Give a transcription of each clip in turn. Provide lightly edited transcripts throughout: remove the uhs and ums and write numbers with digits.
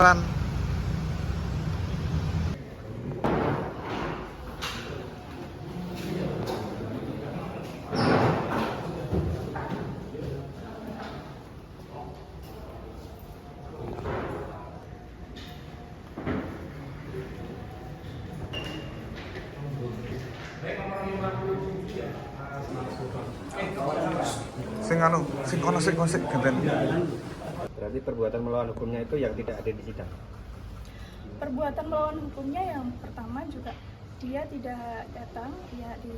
Ran. Sing kono sik genten. Berarti perbuatan melawan hukumnya itu yang tidak ada di sidang. Perbuatan melawan hukumnya yang pertama juga dia tidak datang ya di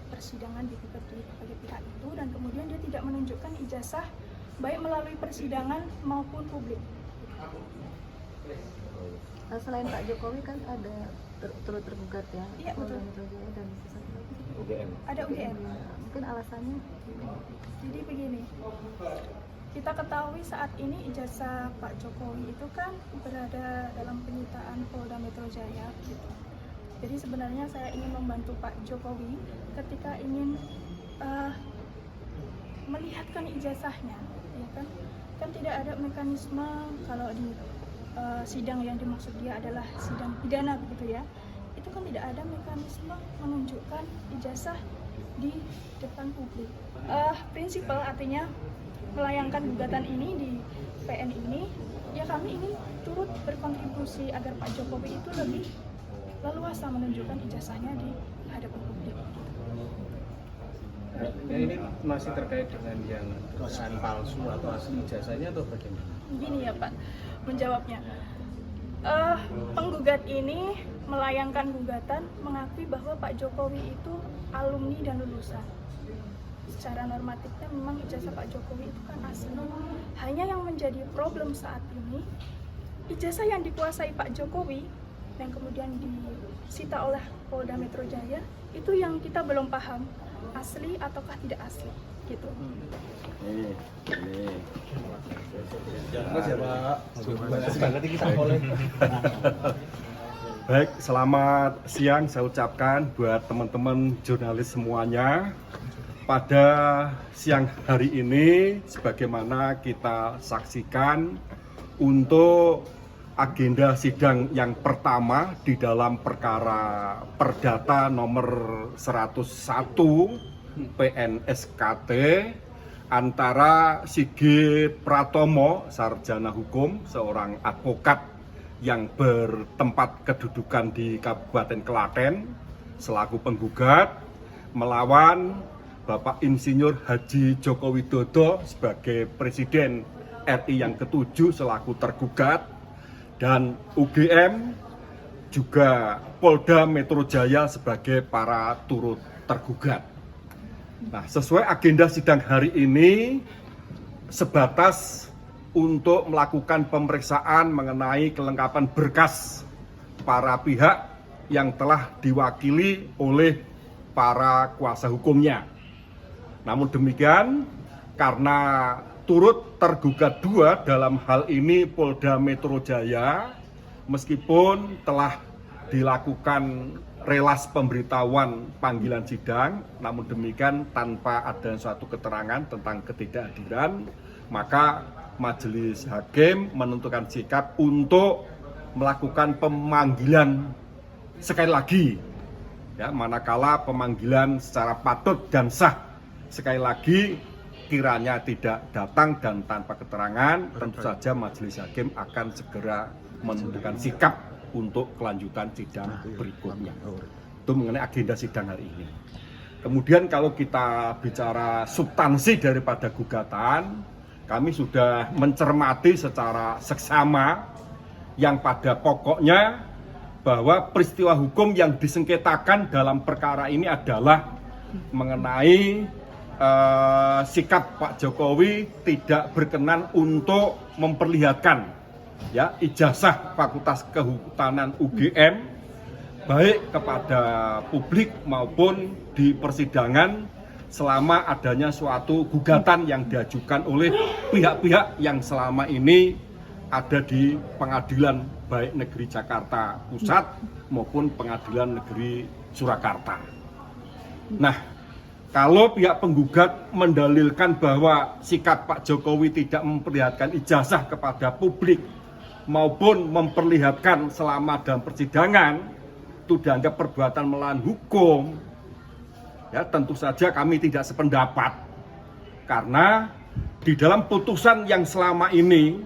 persidangan di berbagai pihak itu, dan kemudian dia tidak menunjukkan ijazah baik melalui persidangan maupun publik. Selain Pak Jokowi kan ada turut tergugat ya. Iya, betul. Dan UGM. Ada UGM. Mungkin alasannya. Jadi begini, kita ketahui saat ini ijazah Pak Jokowi itu kan berada dalam penyitaan Polda Metro Jaya gitu. Jadi sebenarnya saya ingin membantu Pak Jokowi ketika ingin melihatkan ijazahnya, ya kan? Kan tidak ada mekanisme kalau di sidang yang dimaksud dia adalah sidang pidana begitu ya. Itu kan tidak ada mekanisme menunjukkan ijazah di depan publik. Prinsipal artinya melayangkan gugatan ini di PN ini, ya kami ingin turut berkontribusi agar Pak Jokowi itu lebih leluasa menunjukkan ijazahnya di hadapan publik. Ini masih terkait dengan yang tulisan palsu atau asli ijazahnya atau bagaimana? Begini ya Pak, menjawabnya. Penggugat ini melayangkan gugatan mengakui bahwa Pak Jokowi itu alumni dan lulusan. Secara normatifnya memang ijazah Pak Jokowi itu kan asli. Hanya yang menjadi problem saat ini, ijazah yang dikuasai Pak Jokowi yang kemudian disita oleh Polda Metro Jaya itu yang kita belum paham asli ataukah tidak asli gitu. Ini. Baik, selamat siang saya ucapkan buat teman-teman jurnalis semuanya. Pada siang hari ini, sebagaimana kita saksikan untuk agenda sidang yang pertama di dalam perkara perdata nomor 101 PN/SKT antara Sigit Pratomo, sarjana hukum, seorang advokat yang bertempat kedudukan di Kabupaten Klaten selaku penggugat, melawan Bapak Insinyur Haji Joko Widodo sebagai Presiden RI yang ke-7 selaku tergugat, dan UGM juga Polda Metro Jaya sebagai para turut tergugat. Nah, sesuai agenda sidang hari ini sebatas untuk melakukan pemeriksaan mengenai kelengkapan berkas para pihak yang telah diwakili oleh para kuasa hukumnya. Namun demikian, karena turut tergugat dua dalam hal ini Polda Metro Jaya, meskipun telah dilakukan relas pemberitahuan panggilan sidang, namun demikian tanpa ada suatu keterangan tentang ketidakhadiran, maka Majelis Hakim menentukan sikap untuk melakukan pemanggilan sekali lagi, ya, manakala pemanggilan secara patut dan sah sekali lagi kiranya tidak datang dan tanpa keterangan, tentu saja Majelis Hakim akan segera menentukan sikap untuk kelanjutan sidang berikutnya. Itu mengenai agenda sidang hari ini. Kemudian kalau kita bicara substansi daripada gugatan, kami sudah mencermati secara seksama yang pada pokoknya bahwa peristiwa hukum yang disengketakan dalam perkara ini adalah mengenai sikap Pak Jokowi tidak berkenan untuk memperlihatkan, ya, ijazah Fakultas Kehutanan UGM baik kepada publik maupun di persidangan selama adanya suatu gugatan yang diajukan oleh pihak-pihak yang selama ini ada di Pengadilan baik Negeri Jakarta Pusat maupun Pengadilan Negeri Surakarta. Nah, kalau pihak penggugat mendalilkan bahwa sikap Pak Jokowi tidak memperlihatkan ijazah kepada publik maupun memperlihatkan selama dalam persidangan itu dianggap perbuatan melawan hukum, ya tentu saja kami tidak sependapat. Karena di dalam putusan yang selama ini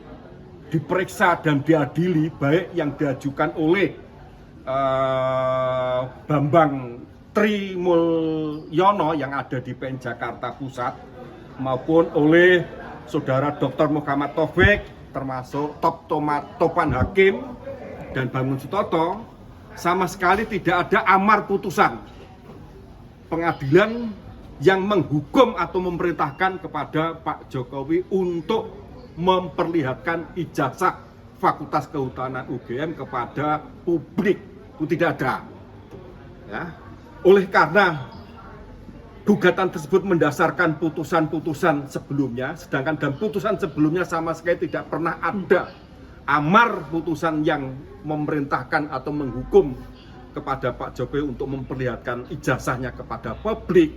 diperiksa dan diadili, baik yang diajukan oleh Bambang Trimulyono yang ada di PN Jakarta Pusat maupun oleh Saudara Dr. Muhammad Taufik, termasuk Topan Hakim dan Bangun Sutoto, sama sekali tidak ada amar putusan pengadilan yang menghukum atau memerintahkan kepada Pak Jokowi untuk memperlihatkan ijazah Fakultas Kehutanan UGM kepada publik. Itu tidak ada. Ya. Oleh karena gugatan tersebut mendasarkan putusan-putusan sebelumnya, sedangkan dalam putusan sebelumnya sama sekali tidak pernah ada amar putusan yang memerintahkan atau menghukum kepada Pak Jokowi untuk memperlihatkan ijazahnya kepada publik,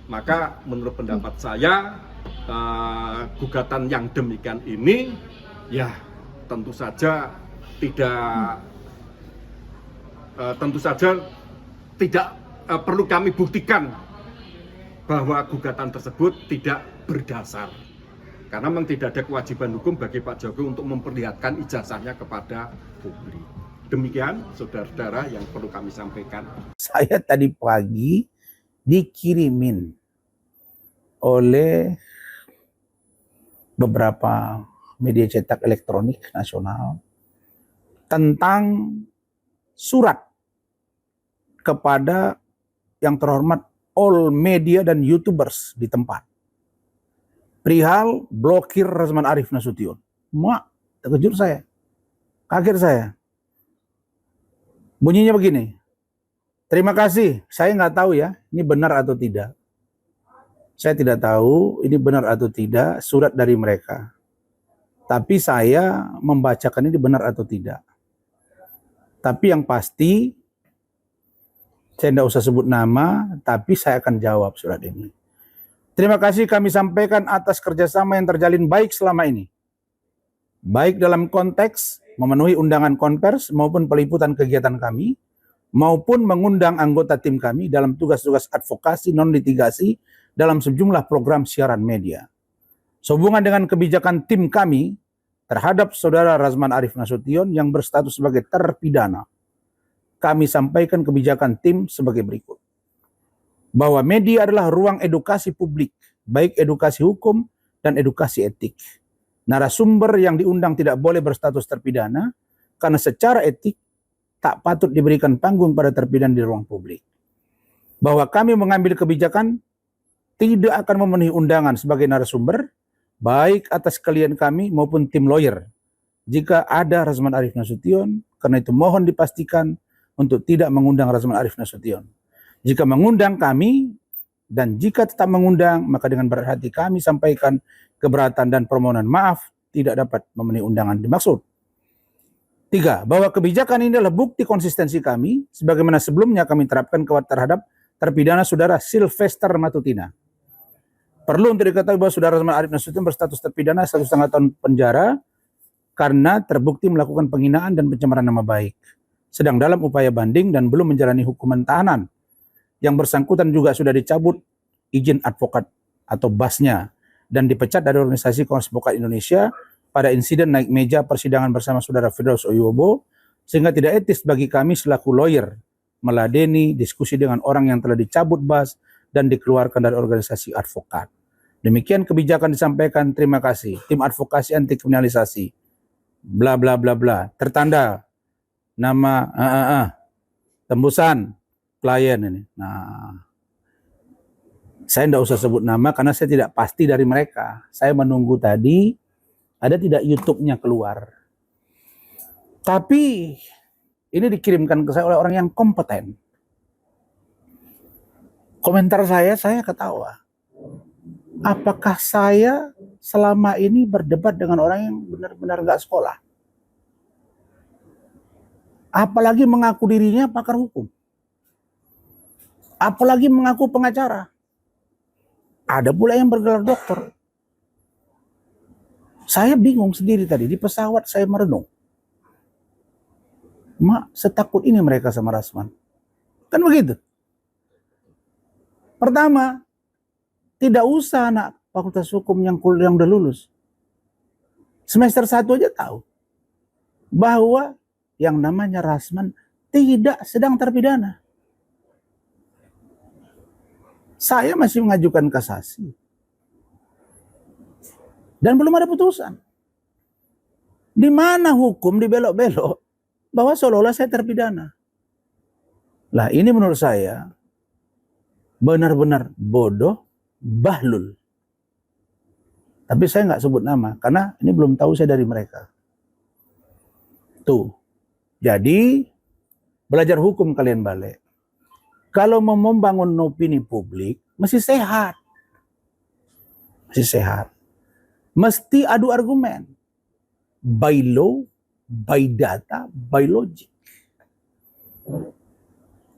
maka menurut pendapat saya gugatan yang demikian ini ya tentu saja tidak perlu kami buktikan bahwa gugatan tersebut tidak berdasar, karena memang tidak ada kewajiban hukum bagi Pak Jokowi untuk memperlihatkan ijazahnya kepada publik. Demikian saudara-saudara yang perlu kami sampaikan. Saya tadi pagi dikirimin oleh beberapa media cetak elektronik nasional tentang surat kepada yang terhormat all media dan YouTubers di tempat perihal blokir Razman Arif Nasution. Terkejut saya, kaget saya. Bunyinya begini, terima kasih, saya nggak tahu ya ini benar atau tidak. Saya tidak tahu ini benar atau tidak surat dari mereka. Tapi saya membacakan ini benar atau tidak. Tapi yang pasti, saya tidak usah sebut nama, tapi saya akan jawab surat ini. Terima kasih kami sampaikan atas kerjasama yang terjalin baik selama ini. Baik dalam konteks memenuhi undangan konvers maupun peliputan kegiatan kami, maupun mengundang anggota tim kami dalam tugas-tugas advokasi non-litigasi dalam sejumlah program siaran media. Sehubungan dengan kebijakan tim kami terhadap Saudara Razman Arif Nasution yang berstatus sebagai terpidana, kami sampaikan kebijakan tim sebagai berikut. Bahwa media adalah ruang edukasi publik, baik edukasi hukum dan edukasi etik. Narasumber yang diundang tidak boleh berstatus terpidana, karena secara etik tak patut diberikan panggung pada terpidana di ruang publik. Bahwa kami mengambil kebijakan tidak akan memenuhi undangan sebagai narasumber, baik atas klien kami maupun tim lawyer, jika ada Razman Arif Nasution, karena itu mohon dipastikan untuk tidak mengundang Razman Arif Nasution. Jika mengundang kami, dan jika tetap mengundang, maka dengan berat hati kami sampaikan keberatan dan permohonan maaf tidak dapat memenuhi undangan dimaksud. 3. Bahwa kebijakan ini adalah bukti konsistensi kami, sebagaimana sebelumnya kami terapkan terhadap terpidana Saudara Sylvester Matutina. Perlu untuk diketahui bahwa Saudara Razman Arif Nasution berstatus terpidana 1,5 tahun penjara karena terbukti melakukan penghinaan dan pencemaran nama baik. Sedang dalam upaya banding dan belum menjalani hukuman tahanan. Yang bersangkutan juga sudah dicabut izin advokat atau BAS-nya dan dipecat dari organisasi Kongres Advokat Indonesia pada insiden naik meja persidangan bersama Saudara Firdaus Oyobo, sehingga tidak etis bagi kami selaku lawyer meladeni diskusi dengan orang yang telah dicabut BAS dan dikeluarkan dari organisasi advokat. Demikian kebijakan disampaikan, terima kasih. Tim advokasi anti kriminalisasi. Bla bla bla bla. Tertanda nama tembusan klien ini. Nah, saya tidak usah sebut nama karena saya tidak pasti dari mereka. Saya menunggu tadi ada tidak YouTube-nya keluar. Tapi ini dikirimkan ke saya oleh orang yang kompeten. Komentar saya ketawa. Apakah saya selama ini berdebat dengan orang yang benar-benar nggak sekolah? Apalagi mengaku dirinya pakar hukum. Apalagi mengaku pengacara. Ada pula yang bergelar dokter. Saya bingung sendiri tadi, di pesawat saya merenung. Mak, setakut ini mereka sama Rasman. Kan begitu. Pertama, tidak usah anak Fakultas Hukum yang udah lulus. Semester 1 aja tahu bahwa yang namanya Rasman tidak sedang terpidana. Saya masih mengajukan kasasi. Dan belum ada putusan. Di mana hukum dibelok-belok bahwa seolah-olah saya terpidana. Lah ini menurut saya benar-benar bodoh, bahlul. Tapi saya nggak sebut nama karena ini belum tahu saya dari mereka. Tuh. Jadi belajar hukum kalian balik. Kalau mau membangun opini publik mesti sehat. Mesti sehat. Mesti adu argumen. By law, by data, by logic.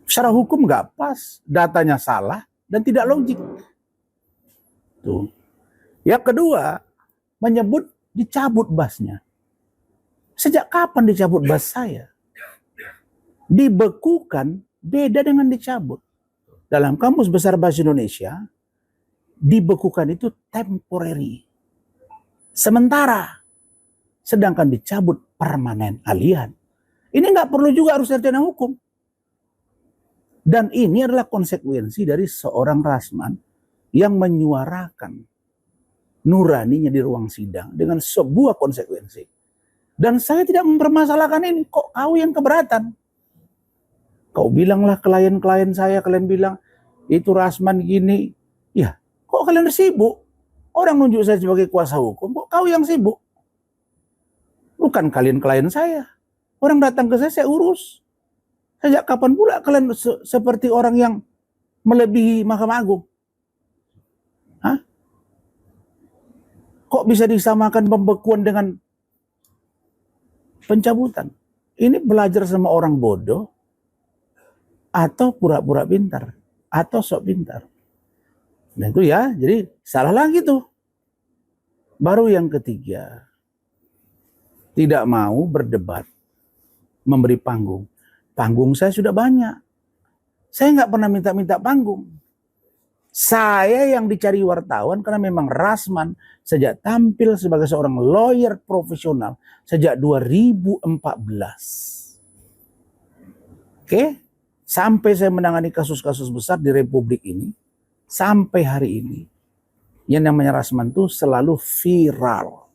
Secara hukum nggak pas, datanya salah dan tidak logik. Tuh. Yang kedua, menyebut dicabut basnya. Sejak kapan dicabut bas saya? Dibekukan beda dengan dicabut. Dalam Kamus Besar Bahasa Indonesia, dibekukan itu temporary. Sementara. Sedangkan dicabut permanen, alien. Ini nggak perlu juga harus sarjana hukum. Dan ini adalah konsekuensi dari seorang Rasman yang menyuarakan nuraninya di ruang sidang dengan sebuah konsekuensi. Dan saya tidak mempermasalahkan ini. Kok kau yang keberatan? Kau bilanglah klien-klien saya, kalian bilang itu Rasman gini. Ya, kok kalian sibuk? Orang nunjuk saya sebagai kuasa hukum, kok kau yang sibuk? Bukan kalian klien saya. Orang datang ke saya urus. Sejak kapan pula kalian seperti orang yang melebihi Mahkamah Agung? Hah? Kok bisa disamakan pembekuan dengan pencabutan? Ini belajar sama orang bodoh atau pura-pura pintar atau sok pintar. Nah itu ya, jadi salah lagi tuh. Baru yang ketiga, tidak mau berdebat, memberi panggung. Panggung saya sudah banyak. Saya nggak pernah minta-minta panggung. Saya yang dicari wartawan karena memang Rasman sejak tampil sebagai seorang lawyer profesional sejak 2014. Oke? Sampai saya menangani kasus-kasus besar di Republik ini, sampai hari ini, yang namanya Rasman itu selalu viral.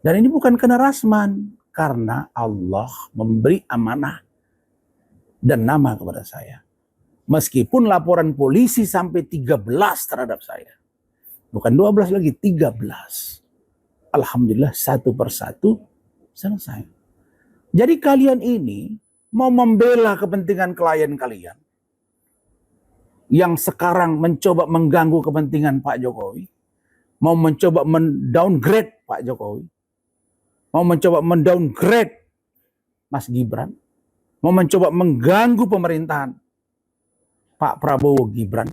Dan ini bukan karena Rasman, karena Allah memberi amanah dan nama kepada saya. Meskipun laporan polisi sampai 13 terhadap saya. Bukan 12 lagi, 13. Alhamdulillah satu persatu selesai. Jadi kalian ini mau membela kepentingan klien kalian yang sekarang mencoba mengganggu kepentingan Pak Jokowi, mau mencoba mendowngrade Pak Jokowi, mau mencoba mendowngrade Mas Gibran, mau mencoba mengganggu pemerintahan Pak Prabowo Gibran,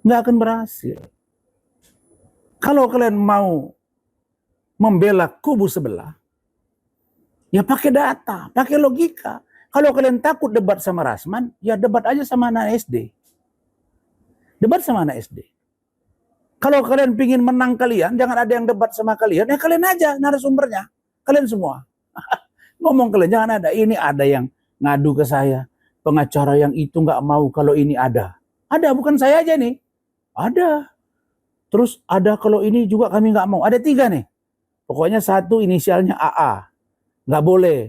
nggak akan berhasil. Kalau kalian mau membela kubu sebelah, ya pakai data, pakai logika. Kalau kalian takut debat sama Rasman, ya debat aja sama anak SD. Debat sama anak SD. Kalau kalian pingin menang kalian, jangan ada yang debat sama kalian. Ya kalian aja narasumbernya. Kalian semua. Ngomong kalian, jangan ada. Ini ada yang ngadu ke saya. Pengacara yang itu nggak mau kalau ini ada. Ada, bukan saya aja nih. Ada. Terus ada kalau ini juga kami nggak mau. Ada 3 nih. Pokoknya satu inisialnya AA. Nggak boleh.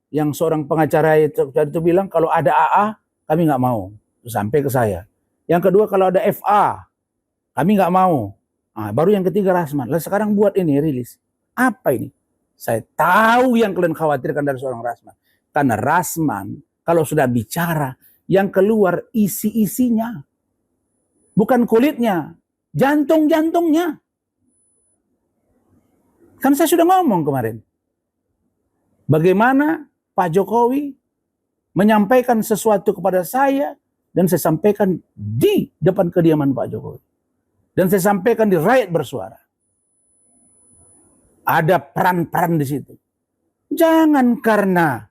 Yang seorang pengacara itu bilang kalau ada AA, kami nggak mau. Terus sampai ke saya. Yang kedua kalau ada FA, kami nggak mau. Nah, baru yang ketiga Rasman. Lalu sekarang buat ini rilis. Apa ini? Saya tahu yang kalian khawatirkan dari seorang Rasman. Karena Rasman kalau sudah bicara, yang keluar isi-isinya. Bukan kulitnya, jantung-jantungnya. Kan saya sudah ngomong kemarin. Bagaimana Pak Jokowi menyampaikan sesuatu kepada saya, dan saya sampaikan di depan kediaman Pak Jokowi. Dan saya sampaikan di rakyat bersuara. Ada peran-peran di situ. Jangan karena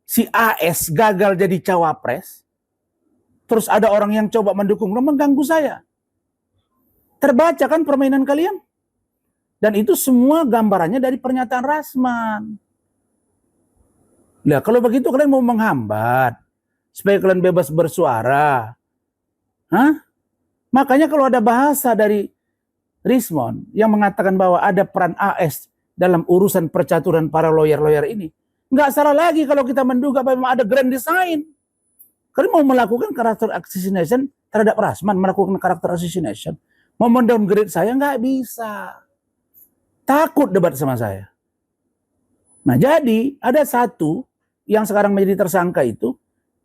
si AS gagal jadi cawapres, terus ada orang yang coba mendukung, mengganggu saya. Terbaca kan permainan kalian? Dan itu semua gambarannya dari pernyataan Rasman. Nah, kalau begitu kalian mau menghambat supaya kalian bebas bersuara. Hah? Makanya kalau ada bahasa dari Rismon yang mengatakan bahwa ada peran AS dalam urusan percaturan para lawyer-lawyer ini, nggak salah lagi kalau kita menduga bahwa ada grand design. Kalian mau melakukan karakter assassination terhadap Rasman, melakukan karakter assassination, mau mendowngrade saya, nggak bisa. Takut debat sama saya. Nah, jadi ada satu yang sekarang menjadi tersangka itu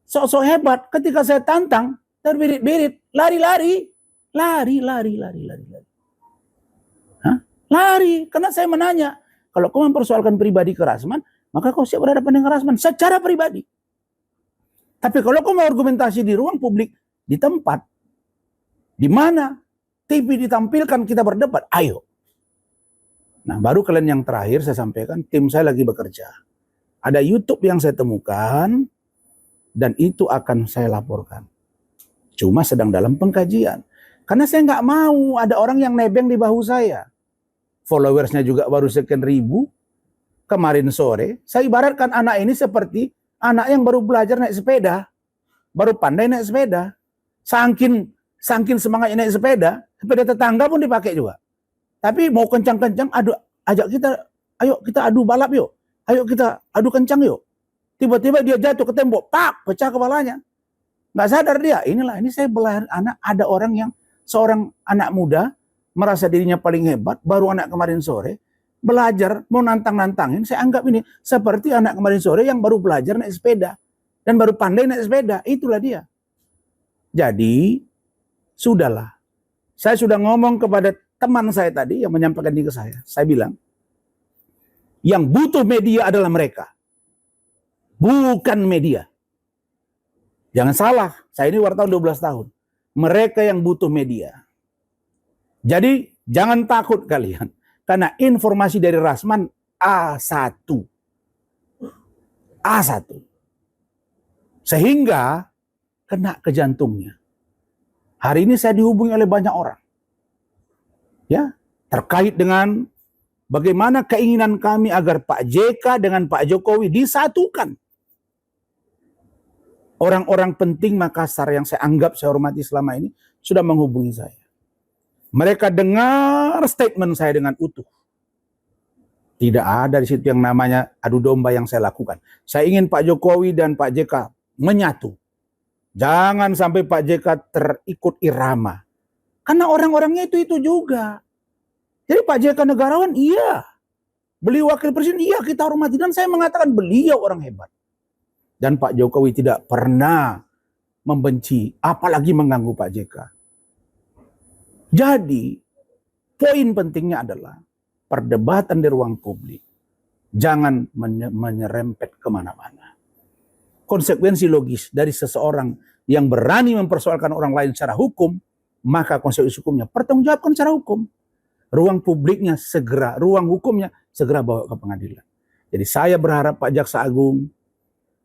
sok-sok hebat. Ketika saya tantang, terbirit-birit, lari. Hah? Lari, karena saya menanya, kalau kau mempersoalkan pribadi ke Rasman, maka kau siap berhadapan dengan Rasman secara pribadi. Tapi kalau kau mau argumentasi di ruang publik, di tempat, di mana TV ditampilkan kita berdebat, ayo. Nah, baru kalian yang terakhir saya sampaikan, tim saya lagi bekerja. Ada YouTube yang saya temukan, dan itu akan saya laporkan. Cuma sedang dalam pengkajian. Karena saya nggak mau ada orang yang nebeng di bahu saya. Followersnya juga baru sekian ribu. Kemarin sore, saya ibaratkan anak ini seperti anak yang baru belajar naik sepeda. Baru pandai naik sepeda. Sangkin semangatnya naik sepeda, sepeda tetangga pun dipakai juga. Tapi mau kencang-kencang, ajak kita, ayo kita adu balap yuk. Ayo kita adu kencang yuk. Tiba-tiba dia jatuh ke tembok, pak, pecah kepalanya. Nggak sadar dia, ini saya belajar anak, ada orang yang, seorang anak muda, merasa dirinya paling hebat, baru anak kemarin sore, belajar, mau nantang-nantangin, saya anggap ini seperti anak kemarin sore yang baru belajar naik sepeda. Dan baru pandai naik sepeda, itulah dia. Jadi, sudahlah. Saya sudah ngomong kepada teman saya tadi yang menyampaikan ini ke saya. Saya bilang, yang butuh media adalah mereka. Bukan media. Jangan salah, saya ini wartawan 12 tahun. Mereka yang butuh media. Jadi jangan takut kalian. Karena informasi dari Rasman A1. A1. Sehingga kena ke jantungnya. Hari ini saya dihubungi oleh banyak orang. Ya, terkait dengan bagaimana keinginan kami agar Pak JK dengan Pak Jokowi disatukan. Orang-orang penting Makassar yang saya anggap saya hormati selama ini sudah menghubungi saya. Mereka dengar statement saya dengan utuh. Tidak ada di situ yang namanya adu domba yang saya lakukan. Saya ingin Pak Jokowi dan Pak JK menyatu. Jangan sampai Pak JK terikut irama. Karena orang-orangnya itu juga. Jadi Pak JK negarawan, iya. Beliau wakil presiden, iya kita hormati. Dan saya mengatakan beliau orang hebat. Dan Pak Jokowi tidak pernah membenci, apalagi mengganggu Pak JK. Jadi, poin pentingnya adalah perdebatan di ruang publik. Jangan menyerempet kemana-mana. Konsekuensi logis dari seseorang yang berani mempersoalkan orang lain secara hukum, maka konsekuensi hukumnya pertanggungjawabkan secara hukum. Ruang publiknya segera, ruang hukumnya segera bawa ke pengadilan. Jadi saya berharap Pak Jaksa Agung,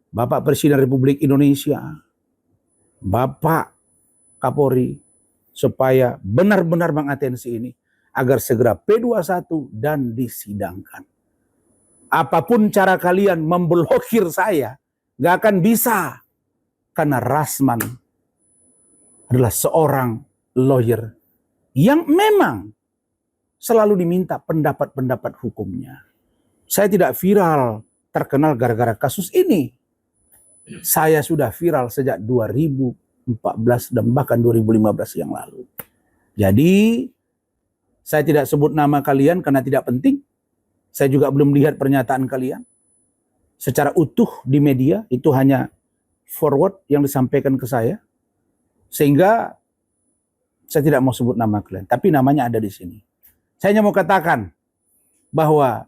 Bapak Presiden Republik Indonesia, Bapak Kapolri, supaya benar-benar mengatensi ini, agar segera P21 dan disidangkan. Apapun cara kalian memblokir saya, gak akan bisa. Karena Rasman adalah seorang lawyer yang memang selalu diminta pendapat-pendapat hukumnya. Saya tidak viral, terkenal gara-gara kasus ini. Saya sudah viral sejak 2014 dan bahkan 2015 yang lalu. Jadi, saya tidak sebut nama kalian karena tidak penting. Saya juga belum lihat pernyataan kalian. Secara utuh di media, itu hanya forward yang disampaikan ke saya. Sehingga, saya tidak mau sebut nama kalian. Tapi namanya ada di sini. Saya hanya mau katakan bahwa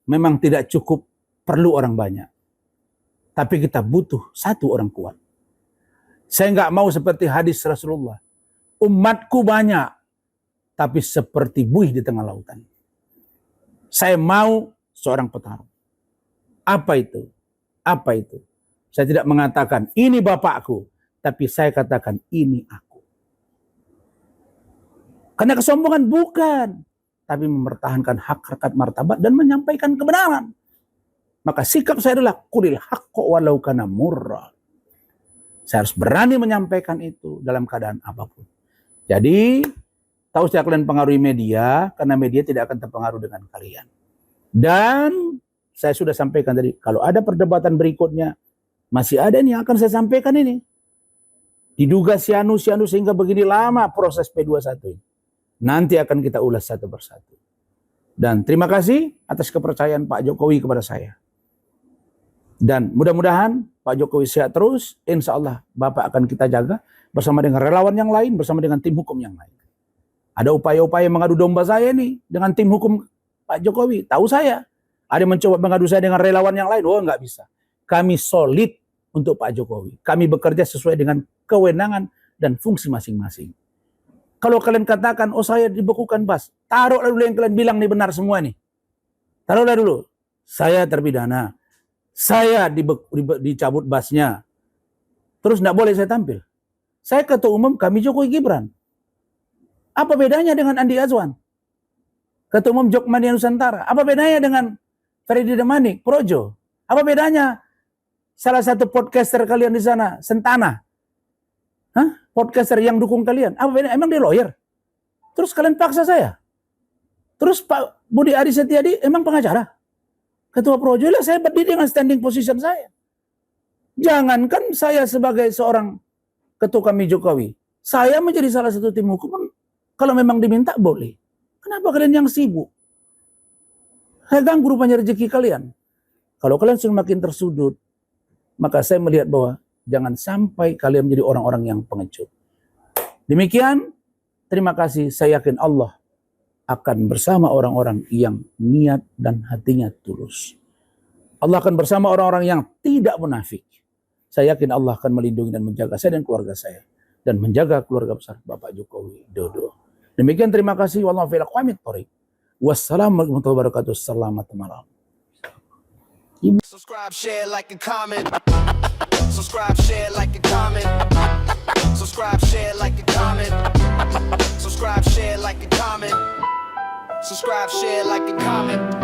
memang tidak cukup perlu orang banyak. Tapi kita butuh satu orang kuat. Saya nggak mau seperti hadis Rasulullah. Umatku banyak, tapi seperti buih di tengah lautan. Saya mau seorang petarung. Apa itu? Apa itu? Saya tidak mengatakan ini bapakku, tapi saya katakan ini aku. Karena kesombongan bukan, tapi mempertahankan hak, harkat, martabat dan menyampaikan kebenaran. Maka sikap saya adalah qulil haqqo walau kana murra. Saya harus berani menyampaikan itu dalam keadaan apapun. Jadi, tahu saya kalian pengaruhi media, karena media tidak akan terpengaruh dengan kalian. Dan saya sudah sampaikan tadi, kalau ada perdebatan berikutnya, masih ada nih yang akan saya sampaikan ini. Diduga sianu sehingga begini lama proses P21 ini. Nanti akan kita ulas satu persatu. Dan terima kasih atas kepercayaan Pak Jokowi kepada saya. Dan mudah-mudahan Pak Jokowi sehat terus. Insya Allah Bapak akan kita jaga bersama dengan relawan yang lain, bersama dengan tim hukum yang lain. Ada upaya-upaya mengadu domba saya nih dengan tim hukum Pak Jokowi. Tahu saya. Ada yang mencoba mengadu saya dengan relawan yang lain. Oh, nggak bisa. Kami solid untuk Pak Jokowi. Kami bekerja sesuai dengan kewenangan dan fungsi masing-masing. Kalau kalian katakan, oh saya dibekukan bas. Taruhlah dulu yang kalian bilang nih benar semua nih. Taruhlah dulu. Saya terpidana. Saya dicabut basnya. Terus nggak boleh saya tampil. Saya ketua umum kami Jokowi Gibran. Apa bedanya dengan Andi Azwan? Ketua umum Jokmania Nusantara. Apa bedanya dengan Freddy Demanik, Projo? Apa bedanya salah satu podcaster kalian di sana, Sentana? Hah? Podcaster yang dukung kalian. Apa bedanya? Emang dia lawyer? Terus kalian paksa saya? Terus Pak Budi Aris Setiadi emang pengacara? Ketua Projo lah, saya berdiri dengan standing position saya. Jangankan saya sebagai seorang ketua kami Jokowi, saya menjadi salah satu tim hukum, kalau memang diminta boleh. Kenapa kalian yang sibuk? Saya ganggu rupanya rezeki kalian. Kalau kalian semakin tersudut, maka saya melihat bahwa jangan sampai kalian menjadi orang-orang yang pengecut. Demikian, terima kasih. Saya yakin Allah akan bersama orang-orang yang niat dan hatinya tulus. Allah akan bersama orang-orang yang tidak munafik. Saya yakin Allah akan melindungi dan menjaga saya dan keluarga saya. Dan menjaga keluarga besar Bapak Jokowi Dodo. Demikian, terima kasih. Wallahu a'lam bishawab. Wassalamualaikum warahmatullahi wabarakatuh. Selamat malam. Subscribe, share, like, and comment. Subscribe, share, like, and comment. Subscribe, share, like, and comment. Subscribe, share, like, and comment. Subscribe, share, like, and comment.